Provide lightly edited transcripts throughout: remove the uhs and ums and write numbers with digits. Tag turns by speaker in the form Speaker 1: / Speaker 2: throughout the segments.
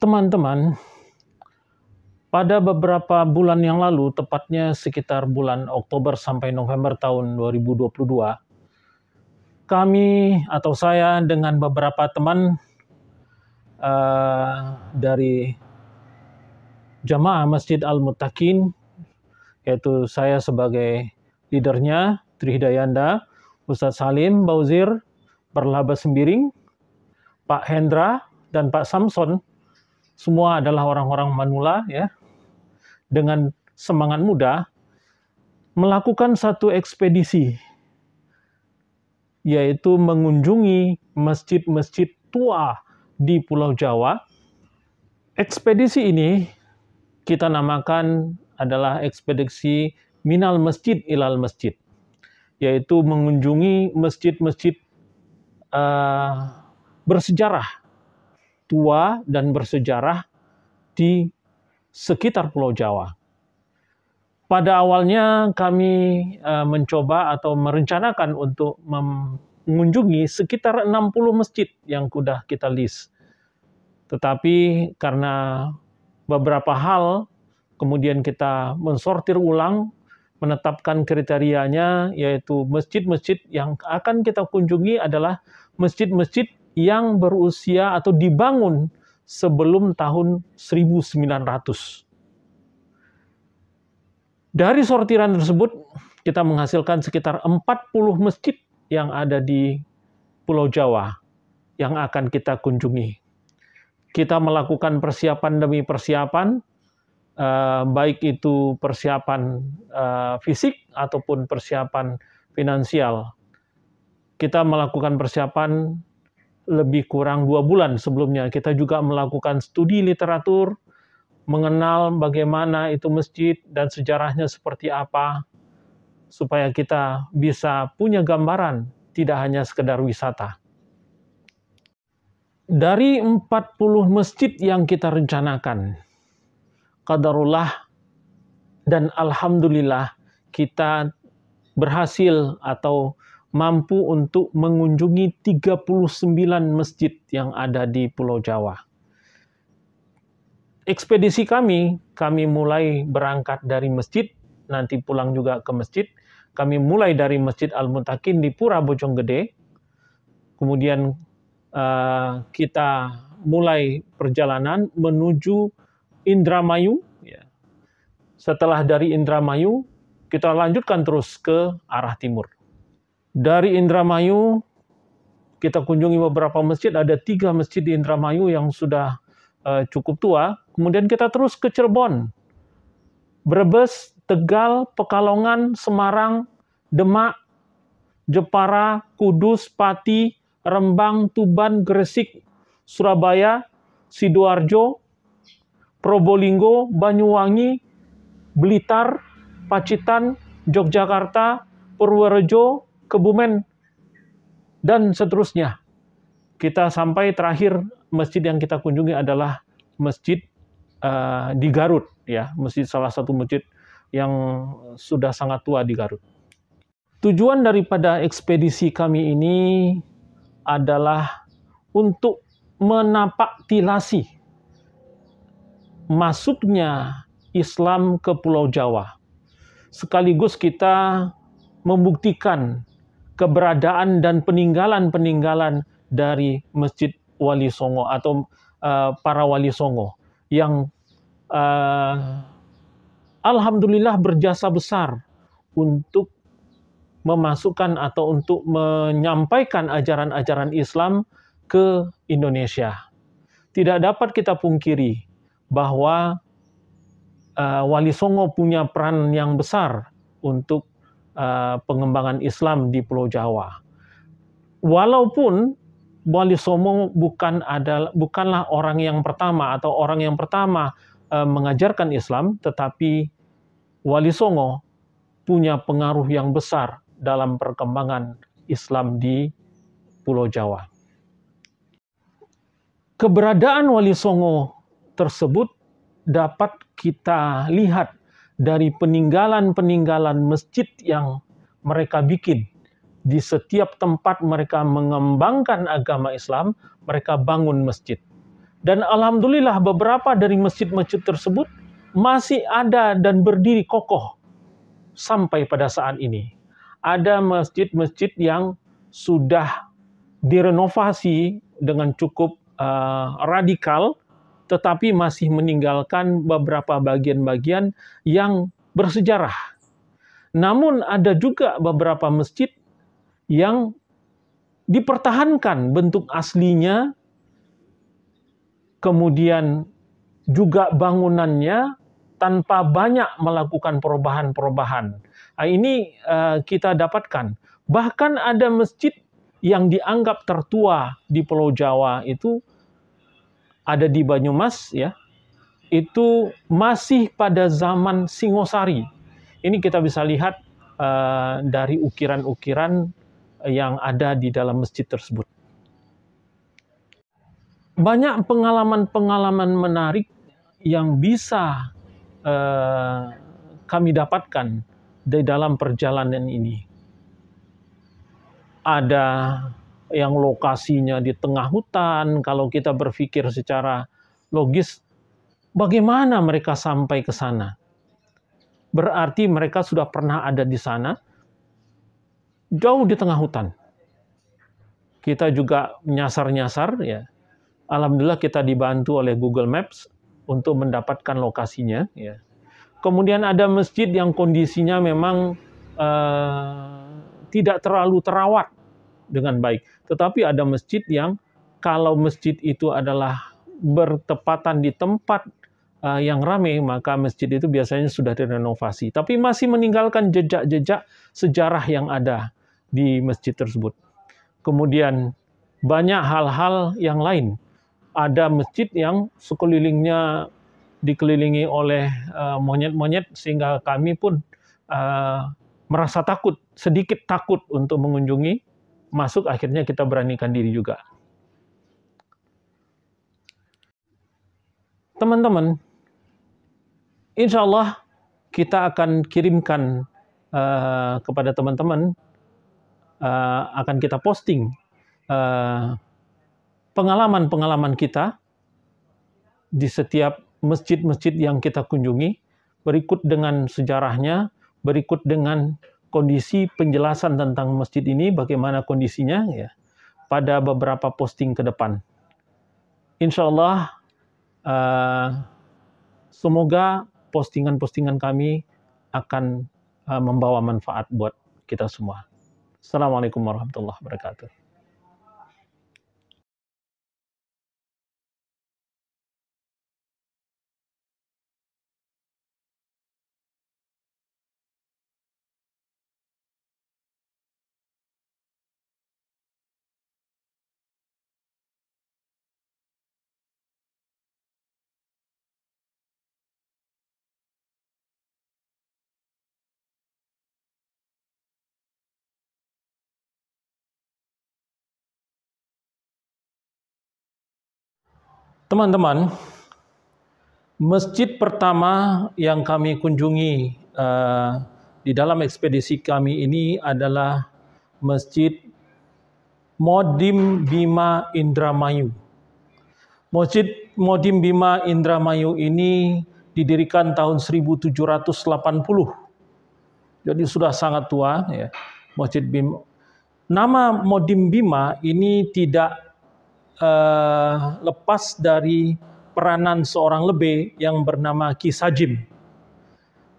Speaker 1: Teman-teman, pada beberapa bulan yang lalu, tepatnya sekitar bulan Oktober sampai November tahun 2022, kami atau saya dengan beberapa teman dari Jamaah Masjid Al-Muttaqin, yaitu saya sebagai leadernya, Tri Hidayanda, Ustadz Salim Bauzir, Berlaba Sembiring, Pak Hendra, dan Pak Samson, semua adalah orang-orang Manula, ya, dengan semangat muda, melakukan satu ekspedisi, yaitu mengunjungi masjid-masjid tua di Pulau Jawa. Ekspedisi ini kita namakan adalah ekspedisi Minal Masjid Ilal Masjid, yaitu mengunjungi masjid-masjid bersejarah, tua dan bersejarah di sekitar Pulau Jawa. Pada awalnya kami mencoba atau merencanakan untuk mengunjungi sekitar 60 masjid yang sudah kita list. Tetapi karena beberapa hal, kemudian kita mensortir ulang, menetapkan kriterianya, yaitu masjid-masjid yang akan kita kunjungi adalah masjid-masjid yang berusia atau dibangun sebelum tahun 1900. Dari sortiran tersebut, kita menghasilkan sekitar 40 masjid yang ada di Pulau Jawa yang akan kita kunjungi. Kita melakukan persiapan demi persiapan, baik itu persiapan fisik ataupun persiapan finansial. Kita melakukan persiapan lebih kurang 2 bulan sebelumnya. Kita juga melakukan studi literatur, mengenal bagaimana itu masjid dan sejarahnya seperti apa, supaya kita bisa punya gambaran, tidak hanya sekedar wisata. Dari 40 masjid yang kita rencanakan, qadarullah dan alhamdulillah kita berhasil atau mampu untuk mengunjungi 39 masjid yang ada di Pulau Jawa. Ekspedisi kami mulai berangkat dari masjid, nanti pulang juga ke masjid. Kami mulai dari Masjid Al-Muttaqin di Pura Bojonggede, kemudian kita mulai perjalanan menuju Indramayu. Setelah dari Indramayu, kita lanjutkan terus ke arah timur. Dari Indramayu, kita kunjungi beberapa masjid, ada 3 masjid di Indramayu yang sudah cukup tua. Kemudian kita terus ke Cirebon, Brebes, Tegal, Pekalongan, Semarang, Demak, Jepara, Kudus, Pati, Rembang, Tuban, Gresik, Surabaya, Sidoarjo, Probolinggo, Banyuwangi, Blitar, Pacitan, Yogyakarta, Purworejo, Kebumen, dan seterusnya. Kita sampai terakhir masjid yang kita kunjungi adalah masjid di Garut, ya, salah satu masjid yang sudah sangat tua di Garut. Tujuan daripada ekspedisi kami ini adalah untuk menapaktilasi masuknya Islam ke Pulau Jawa. Sekaligus kita membuktikan keberadaan dan peninggalan-peninggalan dari Masjid Wali Songo atau para Wali Songo yang alhamdulillah berjasa besar untuk memasukkan atau untuk menyampaikan ajaran-ajaran Islam ke Indonesia. Tidak dapat kita pungkiri bahwa Wali Songo punya peran yang besar untuk pengembangan Islam di Pulau Jawa. Walaupun Wali Songo bukanlah orang yang pertama atau orang yang pertama mengajarkan Islam, tetapi Wali Songo punya pengaruh yang besar dalam perkembangan Islam di Pulau Jawa. Keberadaan Wali Songo tersebut dapat kita lihat dari peninggalan-peninggalan masjid yang mereka bikin. Di setiap tempat mereka mengembangkan agama Islam, mereka bangun masjid. Dan alhamdulillah beberapa dari masjid-masjid tersebut masih ada dan berdiri kokoh sampai pada saat ini. Ada masjid-masjid yang sudah direnovasi dengan cukup radikal, tetapi masih meninggalkan beberapa bagian-bagian yang bersejarah. Namun ada juga beberapa masjid yang dipertahankan bentuk aslinya, kemudian juga bangunannya tanpa banyak melakukan perubahan-perubahan. Nah, ini kita dapatkan. Bahkan ada masjid yang dianggap tertua di Pulau Jawa itu ada di Banyumas, ya. Itu masih pada zaman Singosari. Ini kita bisa lihat dari ukiran-ukiran yang ada di dalam masjid tersebut. Banyak pengalaman-pengalaman menarik yang bisa kami dapatkan di dalam perjalanan ini. Ada yang lokasinya di tengah hutan, kalau kita berpikir secara logis, bagaimana mereka sampai ke sana? Berarti mereka sudah pernah ada di sana, jauh di tengah hutan. Kita juga nyasar-nyasar, ya. Alhamdulillah kita dibantu oleh Google Maps untuk mendapatkan lokasinya. Ya. Kemudian ada masjid yang kondisinya memang tidak terlalu terawat dengan baik. Tetapi ada masjid yang kalau masjid itu adalah bertepatan di tempat yang ramai, maka masjid itu biasanya sudah direnovasi. Tapi masih meninggalkan jejak-jejak sejarah yang ada di masjid tersebut. Kemudian banyak hal-hal yang lain. Ada masjid yang sekelilingnya dikelilingi oleh monyet-monyet sehingga kami pun merasa takut, sedikit takut untuk mengunjungi, masuk akhirnya kita beranikan diri juga. Teman-teman, insya Allah kita akan kirimkan kepada teman-teman, akan kita posting pengalaman-pengalaman kita di setiap masjid-masjid yang kita kunjungi, berikut dengan sejarahnya, berikut dengan kondisi penjelasan tentang masjid ini, bagaimana kondisinya, ya, pada beberapa posting ke depan. Insya Allah, semoga postingan-postingan kami akan membawa manfaat buat kita semua. Assalamualaikum warahmatullahi wabarakatuh. Teman-teman, masjid pertama yang kami kunjungi di dalam ekspedisi kami ini adalah Masjid Modim Bima Indramayu. Masjid Modim Bima Indramayu ini didirikan tahun 1780. Jadi sudah sangat tua, ya. Masjid Bima. Nama Modim Bima ini tidak lepas dari peranan seorang lebe yang bernama Ki Sajim.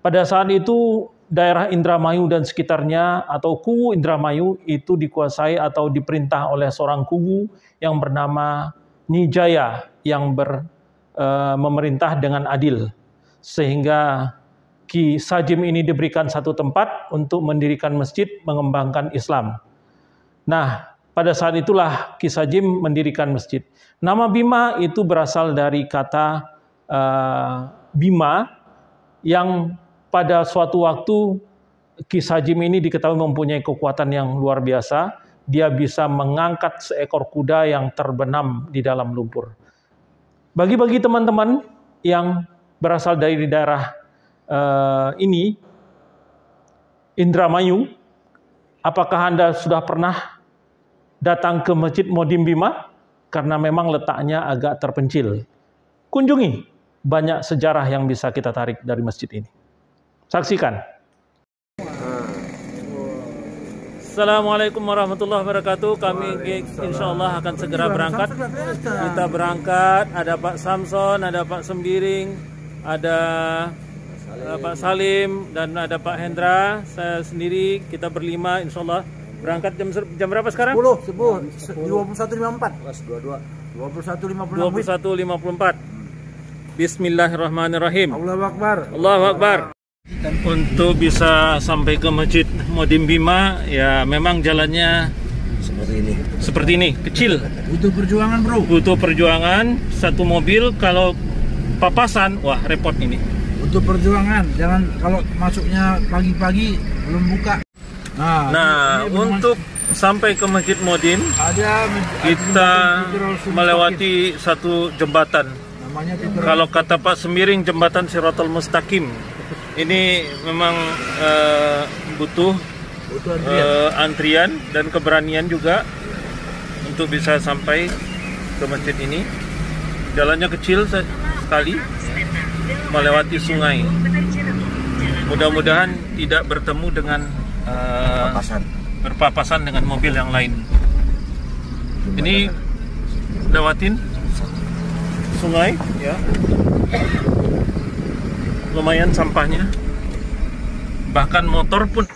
Speaker 1: Pada saat itu daerah Indramayu dan sekitarnya atau Kuwu Indramayu itu dikuasai atau diperintah oleh seorang kuwu yang bernama Nijaya yang memerintah dengan adil. Sehingga Ki Sajim ini diberikan satu tempat untuk mendirikan masjid mengembangkan Islam. Nah, pada saat itulah Ki Sajim mendirikan masjid. Nama Bima itu berasal dari kata Bima yang pada suatu waktu Ki Sajim ini diketahui mempunyai kekuatan yang luar biasa. Dia bisa mengangkat seekor kuda yang terbenam di dalam lumpur. Bagi teman-teman yang berasal dari daerah ini, Indramayu, apakah Anda sudah pernah datang ke Masjid Modim Bima? karena memang letaknya agak terpencil. Kunjungi, banyak sejarah yang bisa kita tarik dari masjid ini. Saksikan. Assalamualaikum warahmatullahi wabarakatuh. Kami insya Allah akan segera berangkat. Kita berangkat, ada Pak Samson, ada Pak Sembiring, ada Pak Salim, dan ada Pak Hendra. Saya sendiri, kita berlima insya Allah. Berangkat jam berapa sekarang?
Speaker 2: 21.54.
Speaker 1: 21.54. Bismillahirrahmanirrahim.
Speaker 2: Allahu Akbar.
Speaker 1: Allahu Akbar. Untuk bisa sampai ke Masjid Modim Bima, ya memang jalannya seperti ini, kecil.
Speaker 2: Butuh perjuangan, bro.
Speaker 1: Butuh perjuangan. Satu mobil kalau papasan, wah repot ini.
Speaker 2: Butuh perjuangan. Jangan kalau masuknya pagi-pagi belum buka.
Speaker 1: Nah, untuk sampai ke Masjid Modim, kita melewati satu jembatan. Kalau kata Pak Sembiring, jembatan Shiratal Mustaqim. Ini memang butuh antrian dan keberanian juga untuk bisa sampai ke masjid ini. Jalannya kecil sekali, melewati sungai. Mudah-mudahan tidak bertemu dengan berpapasan dengan mobil yang lain. Ini lewatin sungai, ya. Lumayan sampahnya, bahkan motor pun.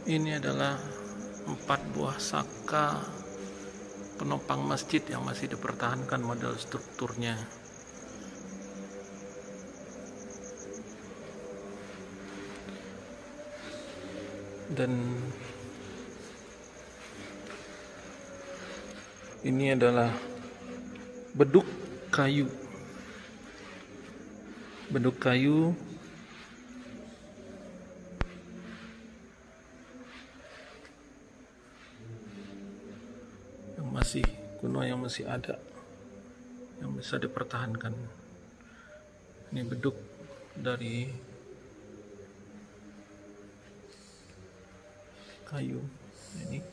Speaker 1: Ini adalah 4 buah saka penopang masjid yang masih dipertahankan model strukturnya. Dan ini adalah beduk kayu. Beduk kayu yang masih kuno, yang masih ada, yang bisa dipertahankan. Ini beduk dari kayu ini.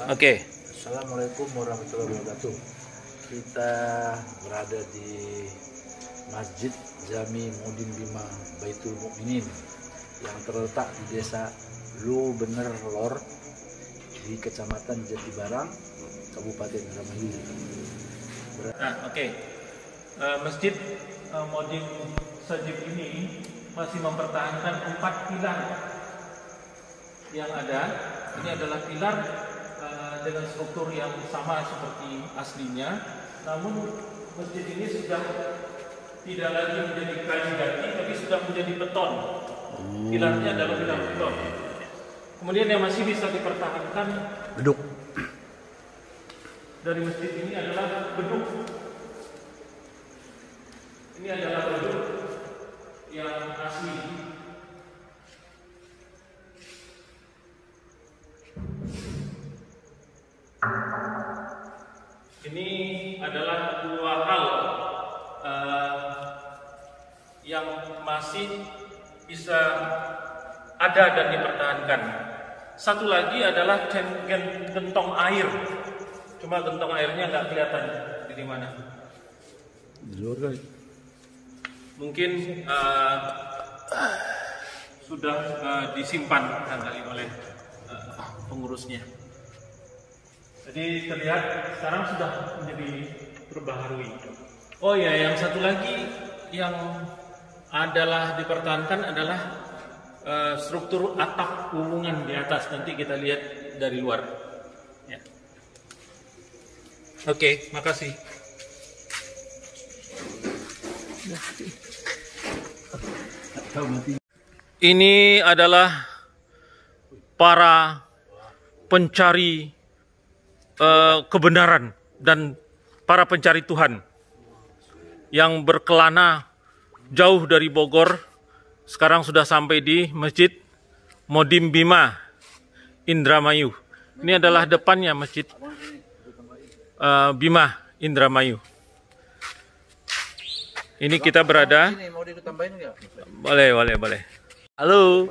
Speaker 1: Oke.
Speaker 2: Assalamualaikum warahmatullahi wabarakatuh. Kita berada di Masjid Jami Modim Bima Baitul Mukminin yang terletak di Desa Lu Bener Lor di Kecamatan Jatibarang, Kabupaten Indramayu.
Speaker 1: Masjid Modim Sajib ini masih mempertahankan 4 pilar yang ada. Ini adalah pilar dengan struktur yang sama seperti aslinya, namun masjid ini sudah tidak lagi menjadi kayu jati, tapi sudah menjadi beton. Pilarnya adalah pilar beton. Kemudian yang masih bisa dipertahankan
Speaker 2: Beduk
Speaker 1: dari masjid ini adalah beduk. Ini adalah beduk yang asli. Ini adalah 2 hal yang masih bisa ada dan dipertahankan. Satu lagi adalah gentong air. Cuma gentong airnya nggak kelihatan di mana.
Speaker 2: di luar kali.
Speaker 1: Mungkin sudah disimpan kali oleh pengurusnya. Jadi terlihat sekarang sudah menjadi terbaharui. Oh ya, yang satu lagi yang adalah dipertahankan adalah struktur atap umungan di atas. Nanti kita lihat dari luar. Ya. Oke, makasih. Ini adalah para pencari kebenaran dan para pencari Tuhan yang berkelana jauh dari Bogor, sekarang sudah sampai di Masjid Modim Bima, Indramayu. Ini adalah depannya Masjid Bima, Indramayu. Ini kita berada.
Speaker 2: Ini mau ditambahin nggak?
Speaker 1: Boleh.
Speaker 3: Halo,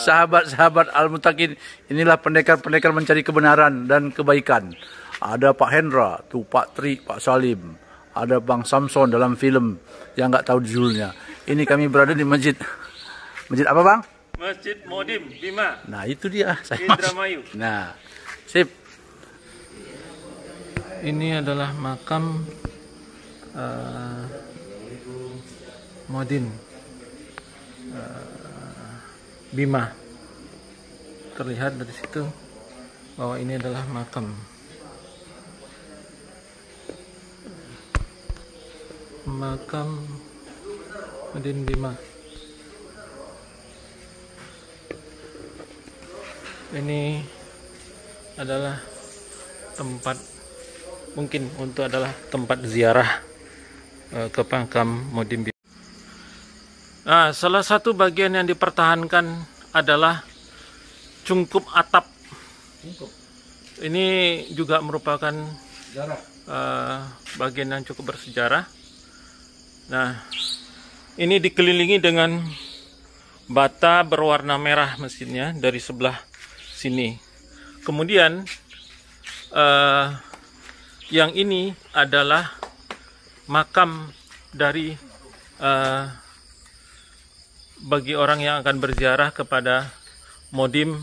Speaker 3: sahabat-sahabat Al-Muttaqin. Inilah pendekar-pendekar mencari kebenaran dan kebaikan. Ada Pak Hendra, tuh Pak Tri, Pak Salim. Ada Bang Samson dalam film yang nggak tahu judulnya. Ini kami berada di masjid. Masjid apa, Bang?
Speaker 1: Masjid Modim Bima.
Speaker 3: Nah, itu dia. Saya
Speaker 1: Indramayu.
Speaker 3: Nah, sip.
Speaker 1: Ini adalah makam Modim Bima. Terlihat dari situ bahwa ini adalah makam Modim Bima. Ini adalah tempat tempat ziarah ke makam Modim Bima. Nah, salah satu bagian yang dipertahankan adalah cungkup atap. Ini juga merupakan bagian yang cukup bersejarah. Nah, ini dikelilingi dengan bata berwarna merah mesinnya dari sebelah sini. Kemudian yang ini adalah makam dari bagi orang yang akan berziarah kepada Modim